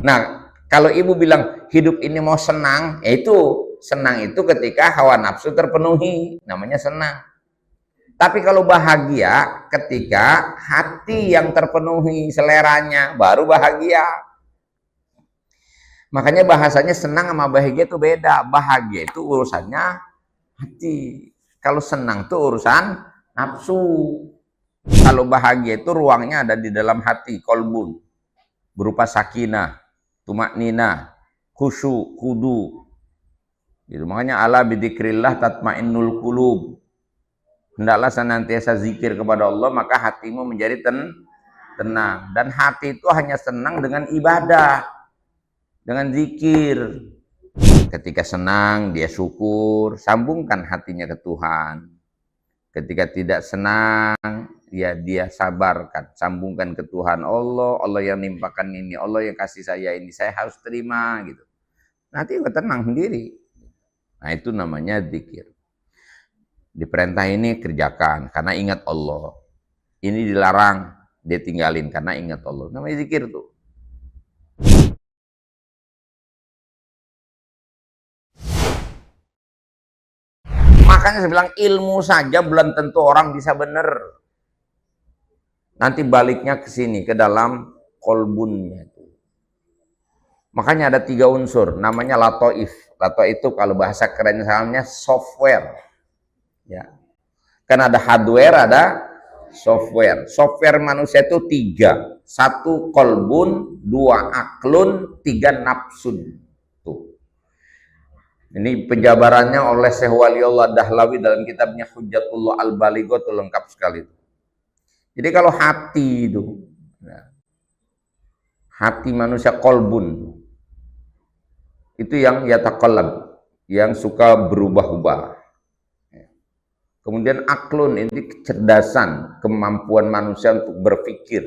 Nah, kalau ibu bilang hidup ini mau senang, ya itu senang itu ketika hawa nafsu terpenuhi, namanya senang. Tapi kalau bahagia ketika hati yang terpenuhi seleranya, baru bahagia. Makanya bahasanya senang sama bahagia itu beda. Bahagia itu urusannya hati. Kalau senang itu urusan nafsu. Kalau bahagia itu ruangnya ada di dalam hati, kolbun. Berupa sakinah, tumakninah, khusyuk, kudu. Gitu. Makanya ala bidzikrillah tatmainnul qulub. Hendaklah senantiasa zikir kepada Allah, maka hatimu menjadi tenang. Dan hati itu hanya senang dengan ibadah, dengan zikir. Ketika senang, dia syukur, sambungkan hatinya ke Tuhan. Ketika tidak senang, ya dia sabarkan, sambungkan ke Tuhan. Allah yang nimpakan ini, Allah yang kasih saya ini, saya harus terima gitu. Nanti juga tenang sendiri. Nah, itu namanya zikir. Diperintah ini kerjakan karena ingat Allah. Ini dilarang, dia tinggalin karena ingat Allah. Namanya zikir tuh. Makanya saya bilang ilmu saja belum tentu orang bisa benar. Nanti baliknya ke sini, ke dalam kolbunnya itu. Makanya ada 3 unsur, namanya latoif. Latoif itu kalau bahasa keren misalnya software. Ya. Kan ada hardware, ada software. Software manusia itu 3. 1 kolbun, 2 aklun, 3 nafsun. Tuh. Ini penjabarannya oleh Syekh Waliullah Dahlawi dalam kitabnya Hujjatullah Al-Balighah itu lengkap sekali. Jadi kalau hati itu, hati manusia kolbun, itu yang yataqallab, yang suka berubah-ubah. Kemudian aklun, ini kecerdasan, kemampuan manusia untuk berpikir.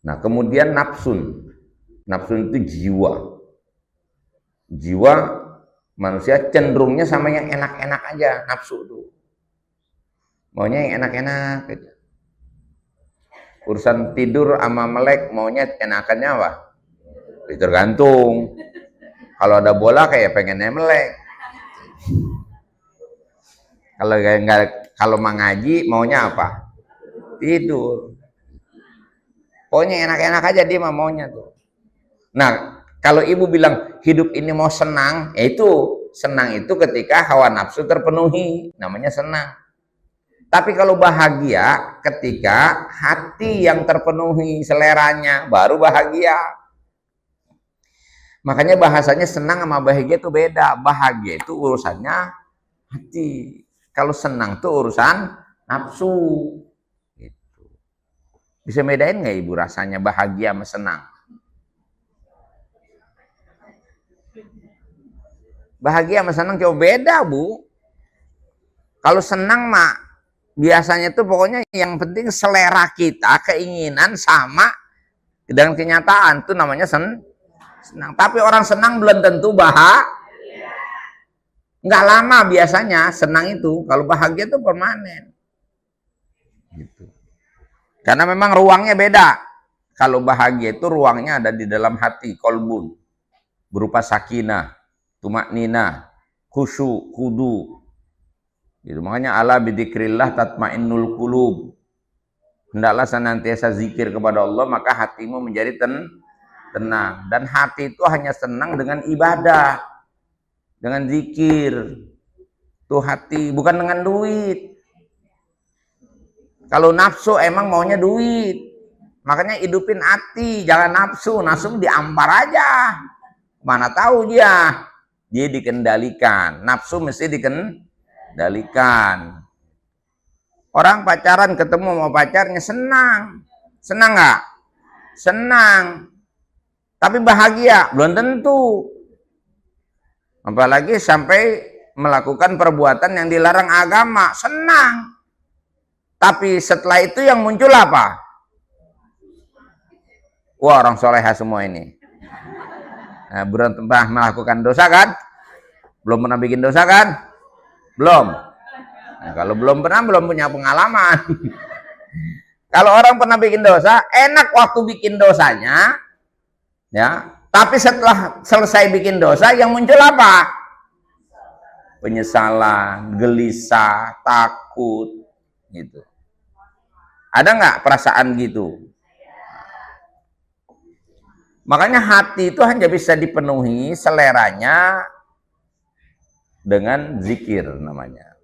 Nah, kemudian nafsun. Nafsun itu jiwa. Jiwa manusia cenderungnya sama yang enak-enak aja, nafsu itu. Maunya yang enak-enak gitu. Urusan tidur sama melek, maunya enakannya apa? Tergantung. Kalau ada bola kayak pengennya melek. Kalau mengaji maunya apa? Tidur. Pokoknya enak-enak aja dia maunya tuh. Nah, kalau ibu bilang hidup ini mau senang, ya itu senang itu ketika hawa nafsu terpenuhi, namanya senang. Tapi kalau bahagia ketika hati yang terpenuhi seleranya, baru bahagia. Makanya bahasanya senang sama bahagia itu beda. Bahagia itu urusannya hati. Kalau senang tuh urusan nafsu. Gitu. Bisa bedain nggak ibu rasanya bahagia sama senang? Bahagia sama senang coba beda bu. Kalau senang mah biasanya tuh pokoknya yang penting selera kita, keinginan sama dengan kenyataan tuh namanya senang. Tapi orang senang belum tentu bahagia. Nggak lama biasanya senang itu, kalau bahagia itu permanen. Gitu. Karena memang ruangnya beda. Kalau bahagia itu ruangnya ada di dalam hati, kolbun. Berupa sakinah, tumakninah, khusyuk, kudu. Gitu. Makanya ala bidzikrillah tatmainnul qulub. Hendaklah senantiasa zikir kepada Allah, maka hatimu menjadi tenang. Dan hati itu hanya senang dengan ibadah. Dengan zikir. Tuh hati, bukan dengan duit. Kalau nafsu emang maunya duit. Makanya hidupin hati, jangan nafsu. Nafsu diampar aja. Mana tahu dia. Dia dikendalikan. Nafsu mesti dikendalikan. Orang pacaran ketemu sama pacarnya senang. Senang nggak? Senang. Tapi bahagia? Belum tentu. Apalagi sampai melakukan perbuatan yang dilarang agama, senang. Tapi setelah itu yang muncul apa? Wah, orang soleha semua ini. Nah, belum pernah melakukan dosa kan? Belum pernah bikin dosa kan? Belum. Nah, kalau belum pernah, belum punya pengalaman. Kalau orang pernah bikin dosa, enak waktu bikin dosanya, Ya, tapi setelah selesai bikin dosa yang muncul apa? Penyesalan, gelisah, takut, gitu. Ada nggak perasaan gitu? Makanya hati itu hanya bisa dipenuhi seleranya dengan zikir namanya.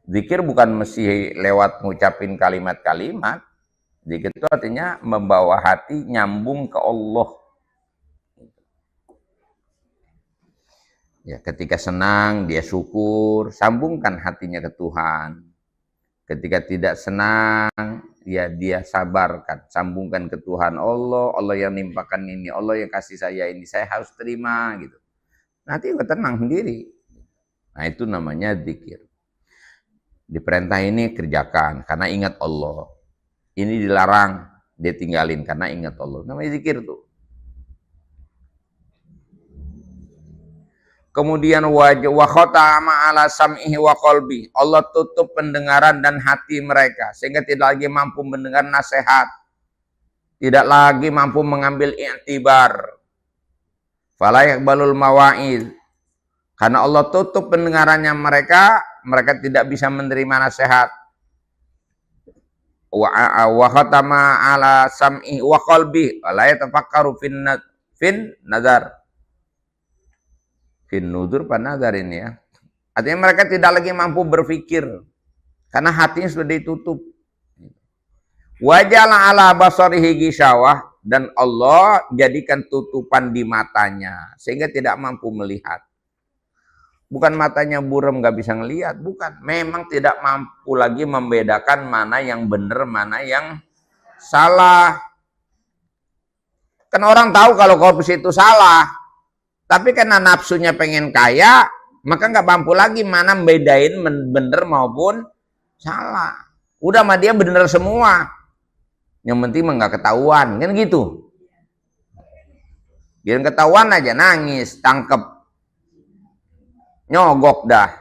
Zikir bukan mesti lewat ngucapin kalimat-kalimat. Zikir itu artinya membawa hati nyambung ke Allah. Ya, ketika senang dia syukur, sambungkan hatinya ke Tuhan. Ketika tidak senang, ya dia sabarkan, sambungkan ke Tuhan. Allah yang nimpakan ini, Allah yang kasih saya ini, saya harus terima gitu. Nanti juga tenang sendiri. Nah, itu namanya zikir. Diperintah ini kerjakan karena ingat Allah. Ini dilarang, dia tinggalin karena ingat Allah. Namanya zikir tuh. Kemudian wa khatama ala sam'ihi wa qalbi. Allah tutup pendengaran dan hati mereka sehingga tidak lagi mampu mendengar nasihat. Tidak lagi mampu mengambil i'tibar. Fala yaqbalul mawa'id. Karena Allah tutup pendengarannya mereka, mereka tidak bisa menerima nasihat. Wa khatama ala sam'ihi wa qalbi. La yatafakkaru fin nazar. Fin nudur panazar ini ya. Artinya mereka tidak lagi mampu berpikir karena hatinya sudah ditutup. Wajala ala basarihi gisawah, dan Allah jadikan tutupan di matanya sehingga tidak mampu melihat. Bukan matanya buram nggak bisa ngelihat, bukan. Memang tidak mampu lagi membedakan mana yang benar, mana yang salah. Kan orang tahu kalau korupsi itu salah. Tapi karena nafsunya pengen kaya, maka nggak mampu lagi mana membedain bener maupun salah. Udah mah dia bener semua. Yang penting mah nggak ketahuan, kan gitu. Biar ketahuan aja nangis, tangkep, nyogok dah,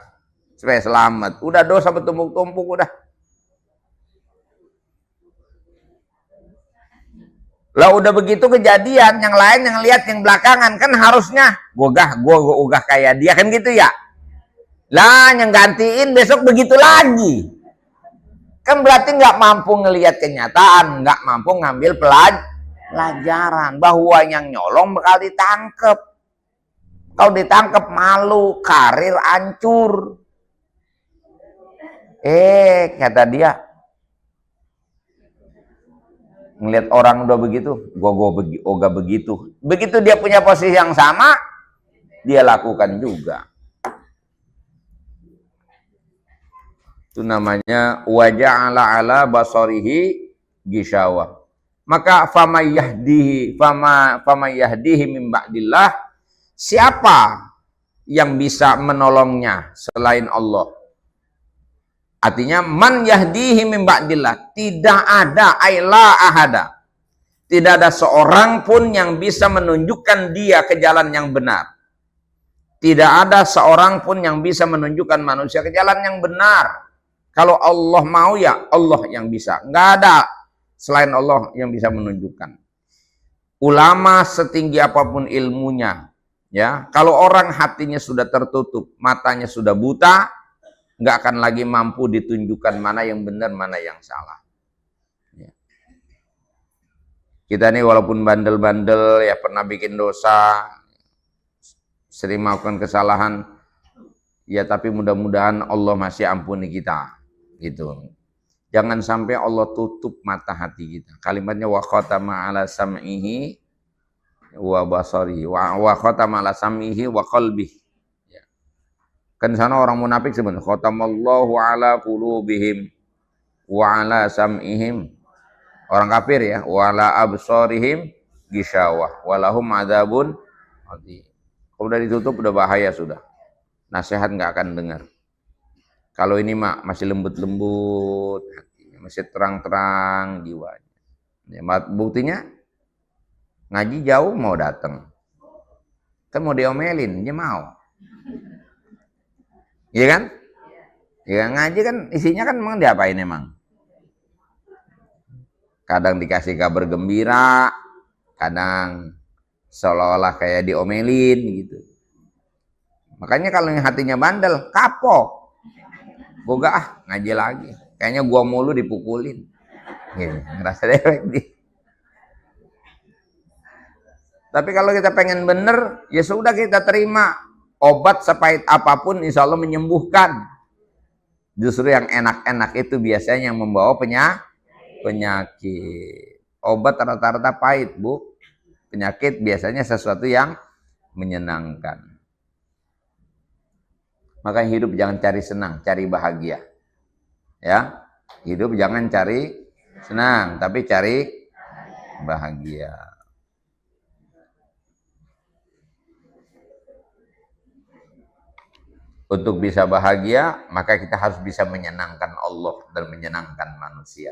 supaya selamat. Udah dosa bertumpuk-tumpuk udah. Lah udah begitu kejadian, yang lain yang lihat yang belakangan kan harusnya gua ogah kayak dia kan gitu ya. Lah yang gantiin besok begitu lagi. Kan berarti nggak mampu ngelihat kenyataan, nggak mampu ngambil pelajaran bahwa yang nyolong bakal ditangkep. Kalau ditangkep malu, karir hancur. Kata dia, ngelihat orang udah begitu, gua begitu. Begitu dia punya posisi yang sama, dia lakukan juga. Itu namanya waja'ala ala basarihi gishawa. Maka famayahdihi min ba'dillah, siapa yang bisa menolongnya selain Allah? Artinya man yahdihi min ba'dillah, tidak ada aila ahada. Tidak ada seorang pun yang bisa menunjukkan dia ke jalan yang benar. Tidak ada seorang pun yang bisa menunjukkan manusia ke jalan yang benar. Kalau Allah mau ya Allah yang bisa. Nggak ada selain Allah yang bisa menunjukkan. Ulama setinggi apapun ilmunya, ya, kalau orang hatinya sudah tertutup, matanya sudah buta, nggak akan lagi mampu ditunjukkan mana yang benar, mana yang salah. Ya. Kita nih walaupun bandel-bandel, ya pernah bikin dosa, sering melakukan kesalahan, ya tapi mudah-mudahan Allah masih ampuni kita. Gitu. Jangan sampai Allah tutup mata hati kita. Kalimatnya wa khatama ala sam'ihi wa basari wa khatama ala sam'ihi wa qalbihi. Ya. Kan sana orang munafik sebenarnya khatamallahu ala qulubihim wa ala sam'ihim. Orang kafir ya, wa ala absarihim ghishawah wa lahum adzabun adzim. Kalau udah ditutup udah bahaya sudah. Nasihat nggak akan dengar. Kalau ini mah masih lembut-lembut, masih terang-terang jiwanya. Ya, buktinya ngaji jauh mau datang. Kan mau diomelin, dia mau. Iya kan? Ya ngaji kan isinya kan emang diapain emang? Kadang dikasih kabar gembira, kadang seolah-olah kayak diomelin gitu. Makanya kalau yang hatinya bandel, kapok. Boga ngaji lagi. Kayaknya gua mulu dipukulin. Gitu, ngerasa dewek dia. Tapi kalau kita pengen bener, ya sudah kita terima. Obat sepahit apapun insya Allah menyembuhkan. Justru yang enak-enak itu biasanya yang membawa penyakit. Obat rata-rata pahit, Bu. Penyakit biasanya sesuatu yang menyenangkan. Maka hidup jangan cari senang, cari bahagia. Ya, hidup jangan cari senang, tapi cari bahagia. Untuk bisa bahagia, maka kita harus bisa menyenangkan Allah dan menyenangkan manusia.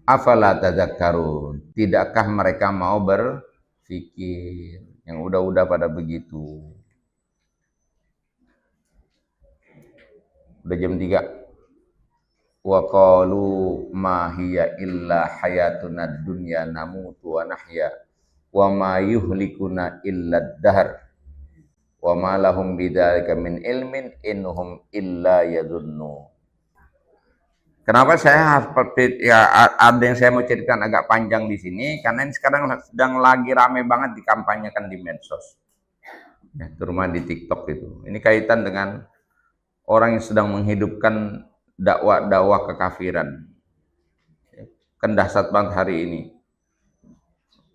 Afala tadzakkarun? Tidakkah mereka mau berpikir? Yang udah-udah pada begitu. Udah jam 3. Wa qalu ma hiya illa hayatuna dunya namutu wa nahya wa ma yuhlikuna illa ad-dahr wa ma lahum bidzalika min ilmin innahum illa yadhunnu. Kenapa saya harus ya, ada yang saya mau ceritakan agak panjang di sini karena ini sekarang sedang lagi rame banget dikampanyekan di medsos. Ya, terutama di TikTok itu. Ini kaitan dengan orang yang sedang menghidupkan dakwah kekafiran. Kan dahsyat banget hari ini.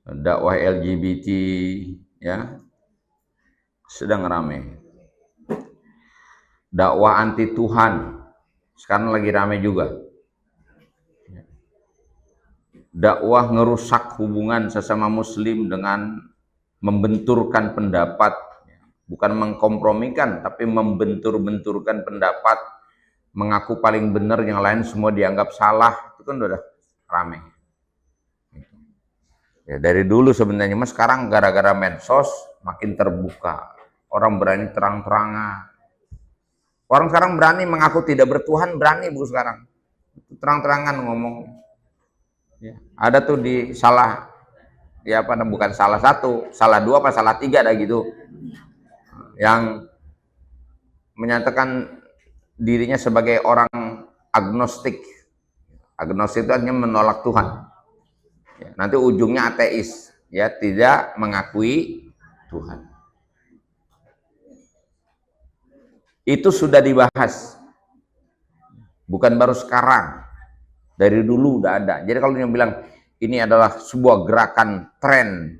Dakwah LGBT ya sedang rame. Dakwah anti Tuhan sekarang lagi rame juga. Dakwah ngerusak hubungan sesama muslim dengan membenturkan pendapat, bukan mengkompromikan tapi membentur-benturkan pendapat, mengaku paling benar yang lain semua dianggap salah. Itu kan udah rame. Ya, dari dulu sebenarnya, mas sekarang gara-gara medsos makin terbuka. Orang berani terang-terangan. Orang sekarang berani mengaku tidak bertuhan, berani Bu sekarang. Terang-terangan ngomong. Ya, ada tuh di salah, ya apa, bukan salah satu, salah dua apa salah tiga ada gitu. Yang menyatakan dirinya sebagai orang agnostik. Agnostik itu artinya menolak Tuhan. Ya, nanti ujungnya ateis, ya tidak mengakui Tuhan. Itu sudah dibahas, bukan baru sekarang, dari dulu udah ada. Jadi kalau yang bilang ini adalah sebuah gerakan tren,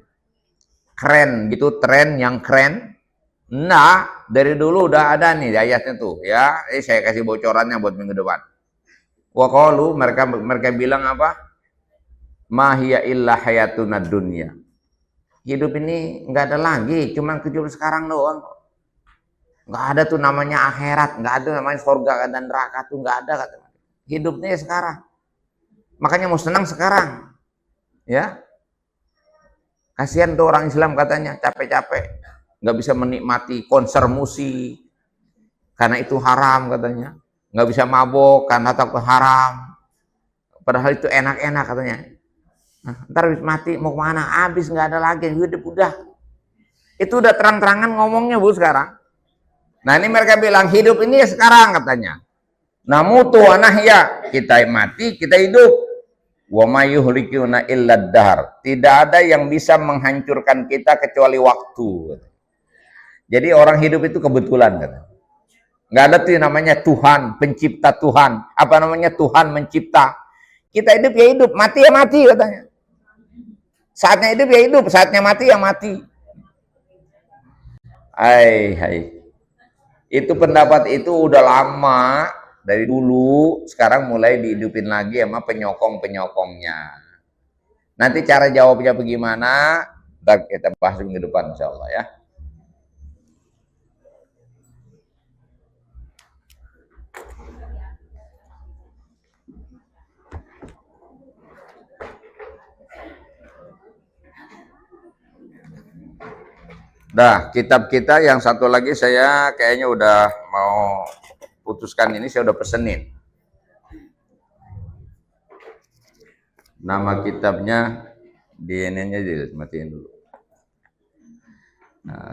keren gitu, tren yang keren, nah dari dulu udah ada nih ayatnya tuh, ya. Saya kasih bocorannya buat minggu depan. Wa qalu, mereka bilang apa? Ma hiya illa hayatuna dunya. Hidup ini nggak ada lagi, cuma kehidupan sekarang doang. Nggak ada tuh namanya akhirat, nggak ada namanya surga dan neraka tuh, nggak ada katanya. Hidupnya sekarang. Makanya mau senang sekarang. Ya. Kasihan tuh orang Islam katanya, capek-capek nggak bisa menikmati konser musik karena itu haram katanya. Nggak bisa mabok karena takut haram. Padahal itu enak-enak katanya. Nah, ntar habis mati mau kemana? Habis nggak ada lagi, hidup udah. Itu udah terang-terangan ngomongnya Bu sekarang. Nah ini mereka bilang hidup ini ya sekarang katanya. Namutu wa nahya, kita mati, kita hidup. Wa ma yuhlikuna illa ad-dahr. Tidak ada yang bisa menghancurkan kita kecuali waktu. Jadi orang hidup itu kebetulan katanya. Nggak ada tuh namanya Tuhan, pencipta Tuhan. Apa namanya Tuhan mencipta? Kita hidup ya hidup, mati ya mati katanya. Saatnya hidup ya hidup, saatnya mati ya mati. Hai. Itu pendapat itu udah lama, dari dulu, sekarang mulai dihidupin lagi sama penyokong-penyokongnya. Nanti cara jawabnya bagaimana, kita bahas minggu depan insya Allah ya. Dah, kitab kita yang satu lagi saya kayaknya udah mau putuskan ini, saya udah pesenin. Nama kitabnya di ini aja, matiin dulu. Nah,